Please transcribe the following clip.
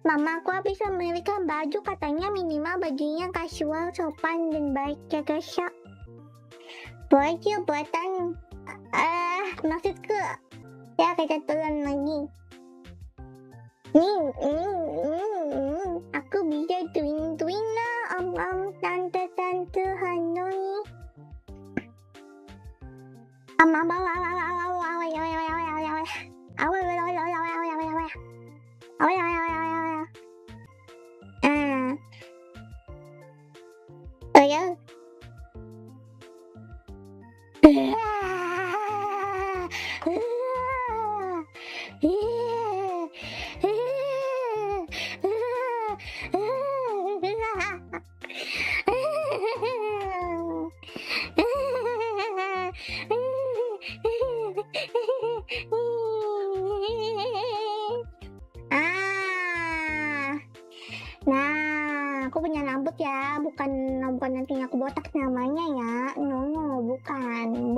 Mamaku habis membelikan baju, katanya minimal bajunya kasual, sopan, dan baik ya guys ya. Baju buatan, maksudku, ya kita turun lagi. Aku bisa twin lah, tante Hanoi. Nah, aku punya rambut ya, bukan nantinya aku botak namanya ya. No, bukan.